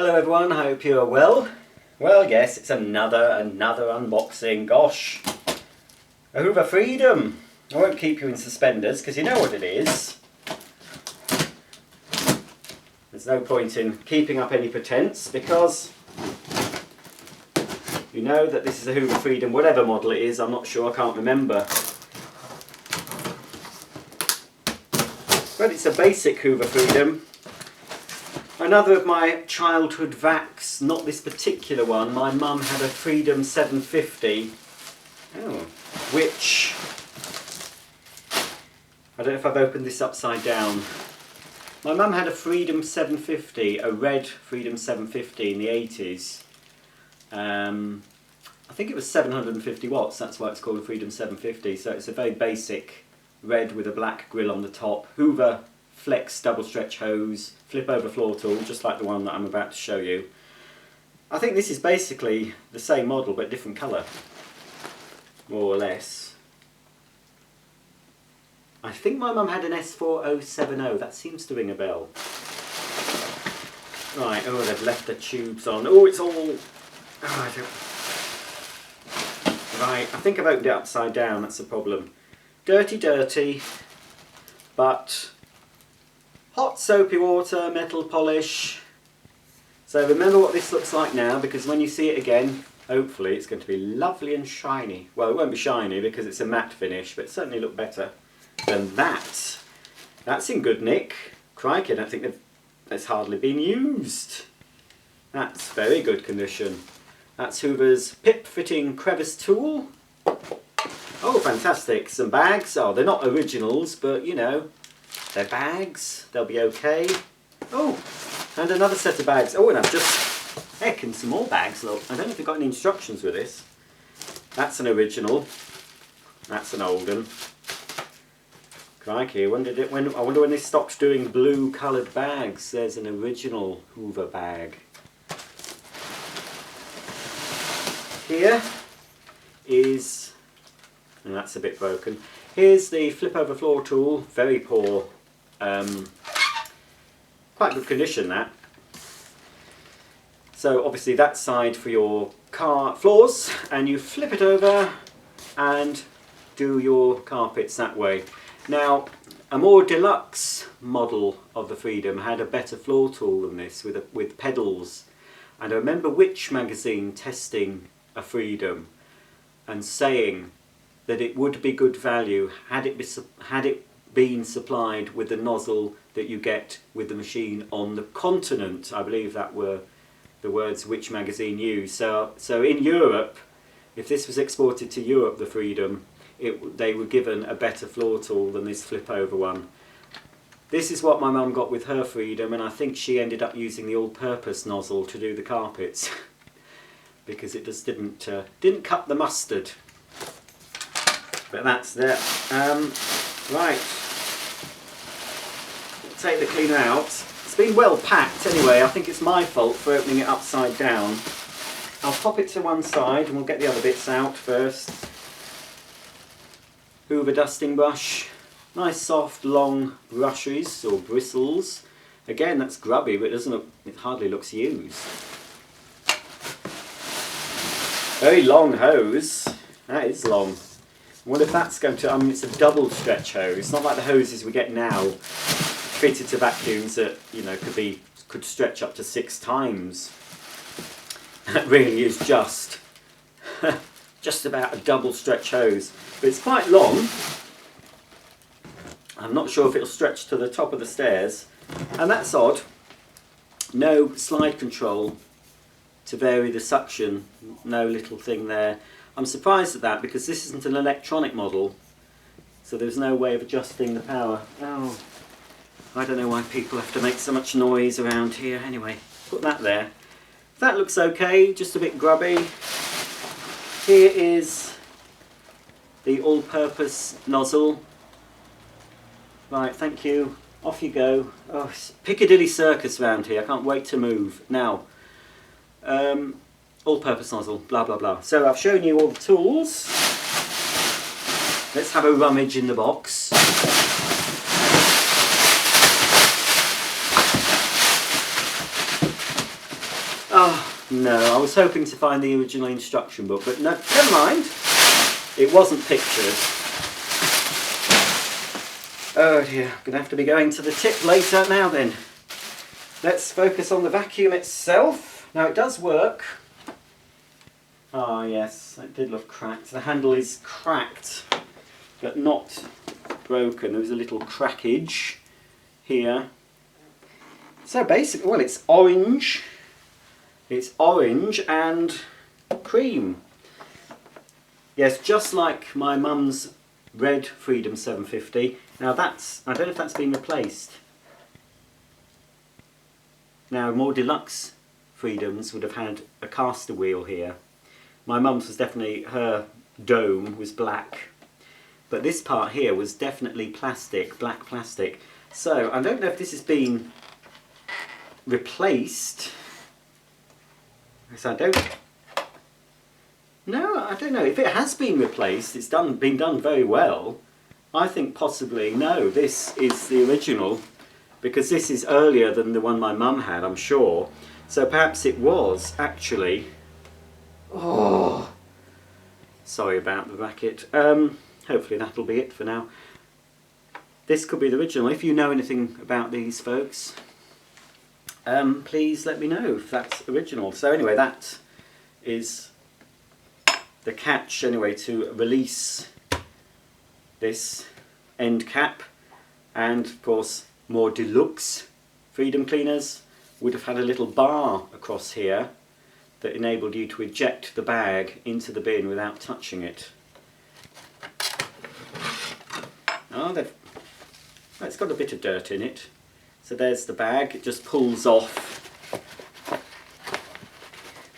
Hello everyone, I hope you are well. Well, yes, it's another unboxing. Gosh, a Hoover Freedom. I won't keep you in suspenders because you know what it is. There's no point in keeping up any pretense because you know that this is a Hoover Freedom, whatever model it is. I'm not sure, I can't remember. But it's a basic Hoover Freedom. Another of my childhood vacs, not this particular one. My mum had a Freedom 750, which, I don't know if I've opened this upside down. My mum had a Freedom 750, a red Freedom 750 in the 80s. I think it was 750 watts, that's why it's called a Freedom 750. So it's a very basic red with a black grille on the top. Hoover Flex double stretch hose, flip over floor tool, just like the one that I'm about to show you. I think this is basically the same model but different colour, more or less. I think my mum had an S4070, that seems to ring a bell. Right, oh, they've left the tubes on. Oh, it's all... Oh, right, I think I've opened it upside down, that's the problem. Dirty, but hot soapy water, metal polish. So remember what this looks like now, because when you see it again, hopefully it's going to be lovely and shiny. Well, it won't be shiny because it's a matte finish, but it certainly look better than that. That's in good nick. Crikey, I don't think that's hardly been used. That's very good condition. That's Hoover's pip fitting crevice tool. Oh, fantastic. Some bags. Oh, they're not originals, but you know, they're bags. They'll be okay. Oh, and another set of bags. Oh, and I've just... Heck, and some more bags, look. I don't know if they've got any instructions with this. That's an original. That's an old one. Crikey, I wonder when they stopped doing blue coloured bags. There's an original Hoover bag. Here is... and that's a bit broken. Here's the flip over floor tool, very poor, quite good condition that. So obviously that side for your car floors, and you flip it over and do your carpets that way. Now, a more deluxe model of the Freedom had a better floor tool than this with pedals. And I remember Which magazine testing a Freedom and saying that it would be good value had it been supplied with the nozzle that you get with the machine on the continent. I believe that were the words Which magazine used. So in Europe, if this was exported to Europe, the Freedom, they were given a better floor tool than this flip over one. This is what my mum got with her Freedom, and I think she ended up using the all-purpose nozzle to do the carpets because it just didn't cut the mustard. But that's there. Right, we'll take the cleaner out. It's been well packed anyway. I think it's my fault for opening it upside down. I'll pop it to one side and we'll get the other bits out first. Hoover dusting brush. Nice soft long brushes or bristles. Again, that's grubby, but it hardly looks used. Very long hose. That is long. I wonder if that's going to, it's a double stretch hose. It's not like the hoses we get now fitted to vacuums that, you know, could stretch up to 6 times. That really is just about a double stretch hose. But it's quite long. I'm not sure if it'll stretch to the top of the stairs. And that's odd. No slide control to vary the suction. No little thing there. I'm surprised at that because this isn't an electronic model, so there's no way of adjusting the power. Oh, I don't know why people have to make so much noise around here. Anyway, put that there. That looks okay, just a bit grubby. Here is the all-purpose nozzle. Right, thank you. Off you go. Oh, it's Piccadilly Circus around here. I can't wait to move. Now, all-purpose nozzle, blah blah blah. So I've shown you all the tools. Let's have a rummage in the box. Oh no, I was hoping to find the original instruction book, but no, never mind. It wasn't pictured. Oh dear, I'm going to have to be going to the tip later. Now then, let's focus on the vacuum itself. Now it does work. Ah yes, it did look cracked. The handle is cracked, but not broken. There was a little crackage here. So basically, well, it's orange. It's orange and cream. Yes, just like my mum's red Freedom 750. Now that's, I don't know if that's been replaced. Now more deluxe Freedoms would have had a caster wheel here. My mum's was definitely, her dome was black. But this part here was definitely plastic, black plastic. So I don't know if this has been replaced. So I don't know. If it has been replaced, it's been done very well. I think possibly, no, this is the original, because this is earlier than the one my mum had, I'm sure. So perhaps it was actually... Oh, sorry about the racket. Hopefully that'll be it for now. This could be the original. If you know anything about these folks, please let me know if that's original. So anyway, that is the catch anyway to release this end cap. And of course more deluxe Freedom cleaners would have had a little bar across here that enabled you to eject the bag into the bin without touching it. Oh, it's got a bit of dirt in it. So there's the bag, it just pulls off.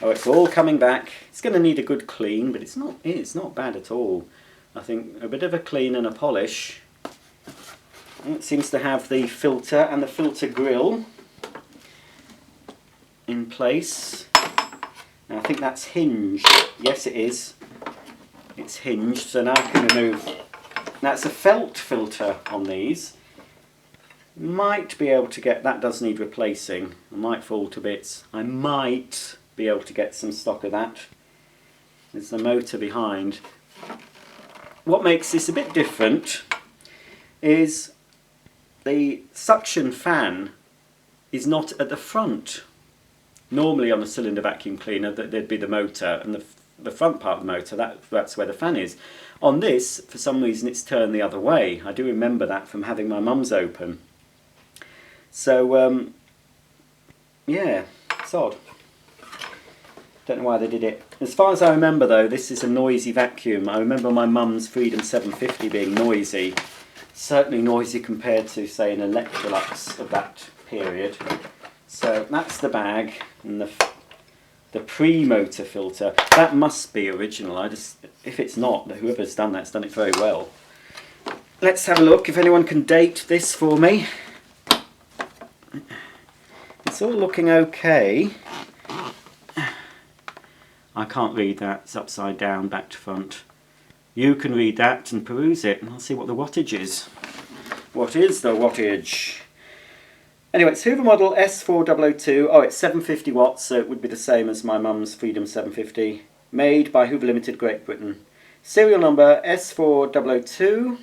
Oh, it's all coming back. It's going to need a good clean, but it's not bad at all. I think a bit of a clean and a polish. It seems to have the filter and the filter grill in place. Now I think that's hinged. Yes, it is. It's hinged, so now I can remove. That's a felt filter on these. Might be able to get, that does need replacing. It might fall to bits. I might be able to get some stock of that. There's the motor behind. What makes this a bit different is the suction fan is not at the front. Normally on a cylinder vacuum cleaner there'd be the motor, and the front part of the motor, that's where the fan is. On this, for some reason, it's turned the other way. I do remember that from having my mum's open. So, yeah, it's odd. Don't know why they did it. As far as I remember though, this is a noisy vacuum. I remember my mum's Freedom 750 being noisy. Certainly noisy compared to, say, an Electrolux of that period. So that's the bag and the pre-motor filter. That must be original. If it's not, whoever's done that's done it very well. Let's have a look if anyone can date this for me. It's all looking okay. I can't read that. It's upside down, back to front. You can read that and peruse it, and I'll see what the wattage is. What is the wattage? Anyway, it's Hoover model S4002. Oh, it's 750 watts, so it would be the same as my mum's Freedom 750. Made by Hoover Limited, Great Britain. Serial number S4002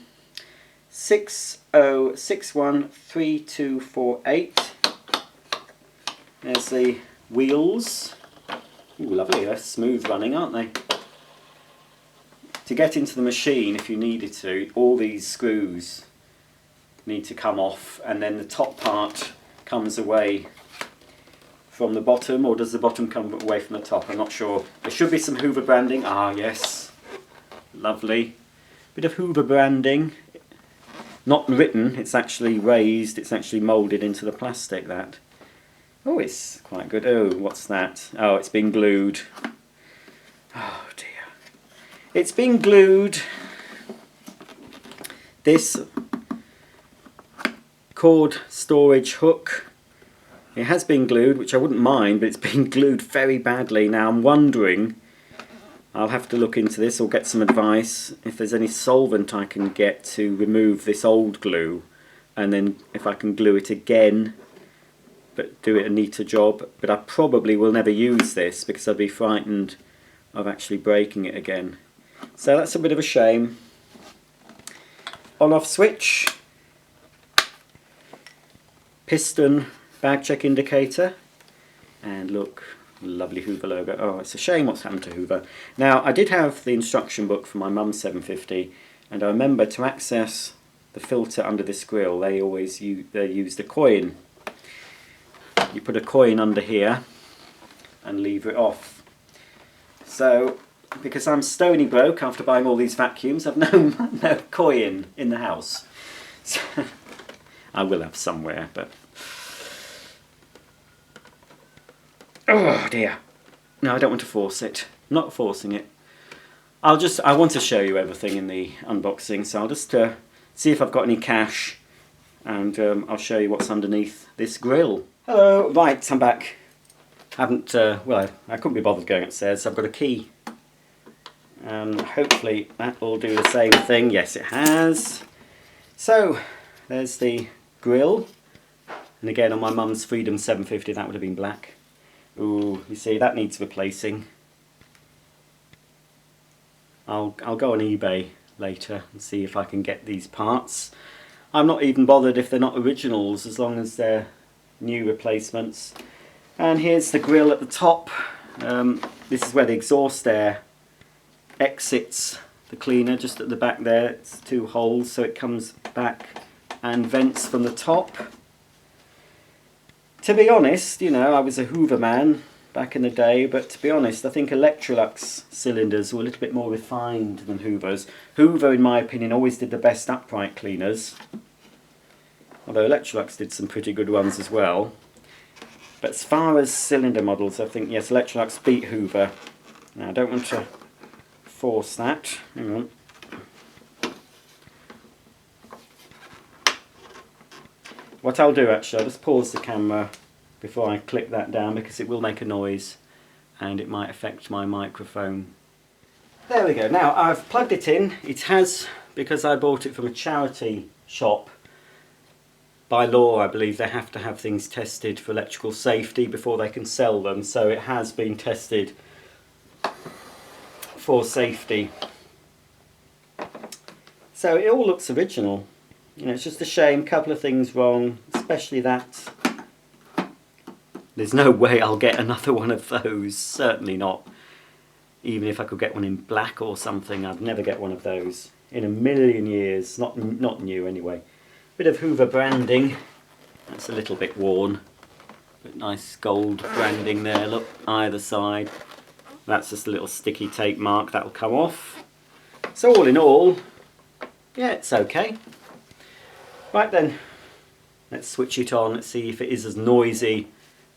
60613248. There's the wheels. Ooh, lovely, they're smooth running, aren't they? To get into the machine, if you needed to, all these screws need to come off, and then the top part comes away from the bottom, or does the bottom come away from the top? I'm not sure. There should be some Hoover branding. Ah, yes. Lovely. Bit of Hoover branding. Not written, it's actually raised, it's actually moulded into the plastic, that. Oh, it's quite good. Oh, what's that? Oh, it's been glued. Oh dear. It's been glued. This cord storage hook, it has been glued, which I wouldn't mind, but it's been glued very badly. Now I'm wondering, I'll have to look into this or get some advice if there's any solvent I can get to remove this old glue, and then if I can glue it again but do it a neater job. But I probably will never use this because I'd be frightened of actually breaking it again. So that's a bit of a shame. On-off switch, piston bag check indicator, and look, lovely Hoover logo. Oh, it's a shame what's happened to Hoover. Now, I did have the instruction book for my mum's 750, and I remember to access the filter under this grill, they always used a coin. You put a coin under here and lever it off. So, because I'm stony broke after buying all these vacuums, I've no coin in the house. So, I will have somewhere, but... Oh dear. No, I don't want to force it. I'm not forcing it. I want to show you everything in the unboxing, so I'll just see if I've got any cash, and I'll show you what's underneath this grill. Hello, right, I'm back. Well, I couldn't be bothered going upstairs, so I've got a key. And hopefully that will do the same thing. Yes, it has. So, there's the grill. And again, on my mum's Freedom 750, that would have been black. Ooh, you see, that needs replacing. I'll go on eBay later and see if I can get these parts. I'm not even bothered if they're not originals, as long as they're new replacements. And here's the grill at the top. This is where the exhaust air exits the cleaner, just at the back there. It's 2 holes, so it comes back and vents from the top. To be honest, you know, I was a Hoover man back in the day, but to be honest, I think Electrolux cylinders were a little bit more refined than Hoover's. Hoover, in my opinion, always did the best upright cleaners, although Electrolux did some pretty good ones as well. But as far as cylinder models, I think, yes, Electrolux beat Hoover. Now, I don't want to force that. Hang on. What I'll do, actually, I'll just pause the camera before I click that down, because it will make a noise and it might affect my microphone. There we go. Now, I've plugged it in. It has, because I bought it from a charity shop, by law, I believe they have to have things tested for electrical safety before they can sell them, so it has been tested for safety. So it all looks original. You know, it's just a shame, a couple of things wrong, especially that. There's no way I'll get another one of those, certainly not. Even if I could get one in black or something, I'd never get one of those in a million years, not new anyway. Bit of Hoover branding, that's a little bit worn, but nice gold branding there, look, either side. That's just a little sticky tape mark, that'll come off. So all in all, yeah, it's okay. Right then, let's switch it on, let's see if it is as noisy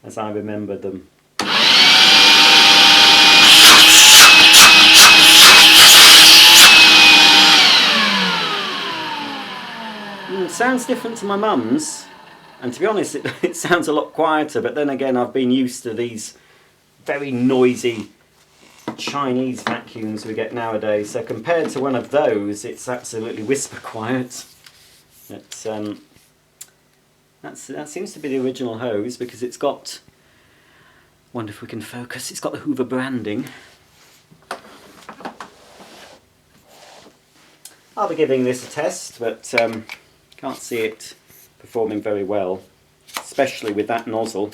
as I remember them. Sounds different to my mum's, and to be honest it sounds a lot quieter, but then again I've been used to these very noisy Chinese vacuums we get nowadays, so compared to one of those it's absolutely whisper quiet. It's, that seems to be the original hose, because it's got, wonder if we can focus, it's got the Hoover branding. I'll be giving this a test, but can't see it performing very well, especially with that nozzle.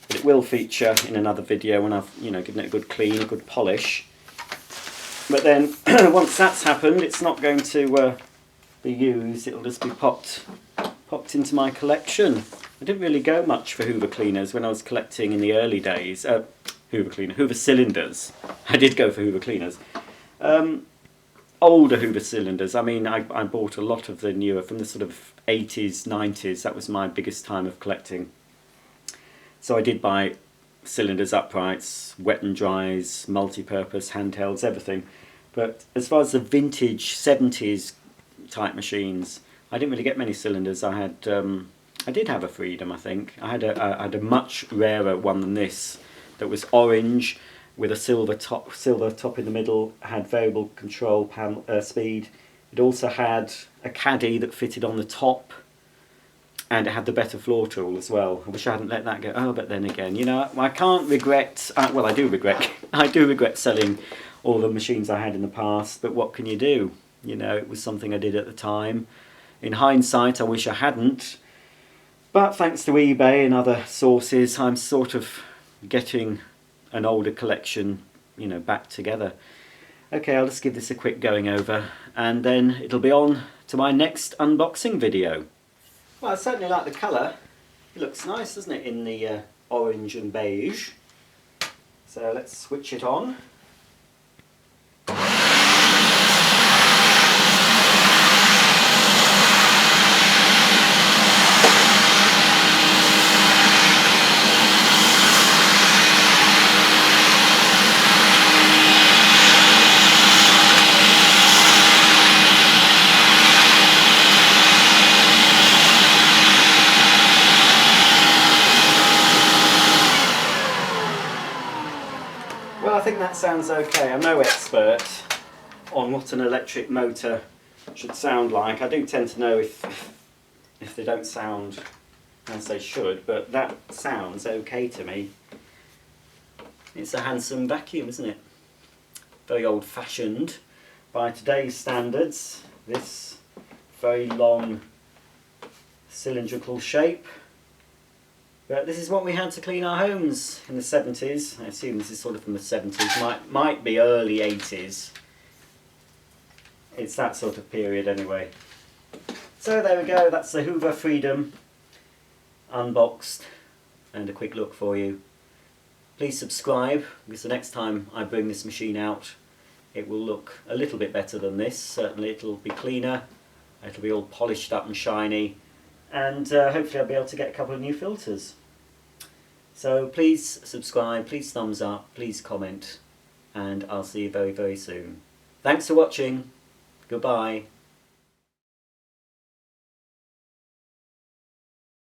But it will feature in another video when I've, you know, given it a good clean, a good polish. But then once that's happened, it's not going to be used. It'll just be popped into my collection. I didn't really go much for Hoover cleaners when I was collecting in the early days. Hoover cylinders. I did go for Hoover cleaners. Older Hoover cylinders. I mean, I bought a lot of the newer, from the sort of 80s, 90s. That was my biggest time of collecting. So I did buy cylinders, uprights, wet and dries, multi-purpose, handhelds, everything. But as far as the vintage 70s type machines, I didn't really get many cylinders. I did have a Freedom, I think. I had a much rarer one than this, that was orange with a silver top in the middle, had variable control panel speed. It also had a caddy that fitted on the top, and it had the better floor tool as well. I wish I hadn't let that go. Oh, but then again, you know, I can't regret, well, I do regret selling all the machines I had in the past, but what can you do? You know, it was something I did at the time. In hindsight, I wish I hadn't, but thanks to eBay and other sources, I'm sort of getting an older collection, you know, back together. Okay, I'll just give this a quick going over, and then it'll be on to my next unboxing video. Well, I certainly like the colour. It looks nice, doesn't it, in the orange and beige. So let's switch it on. Well, I think that sounds okay. I'm no expert on what an electric motor should sound like. I do tend to know if they don't sound as they should, but that sounds okay to me. It's a handsome vacuum, isn't it? Very old-fashioned by today's standards. This very long cylindrical shape. But this is what we had to clean our homes in the 70s. I assume this is sort of from the 70s, might be early 80s. It's that sort of period anyway. So there we go, that's the Hoover Freedom unboxed and a quick look for you. Please subscribe, because the next time I bring this machine out it will look a little bit better than this. Certainly it'll be cleaner, it'll be all polished up and shiny, and hopefully I'll be able to get a couple of new filters. So please subscribe, please thumbs up, please comment, and I'll see you very, very soon. Thanks for watching. Goodbye.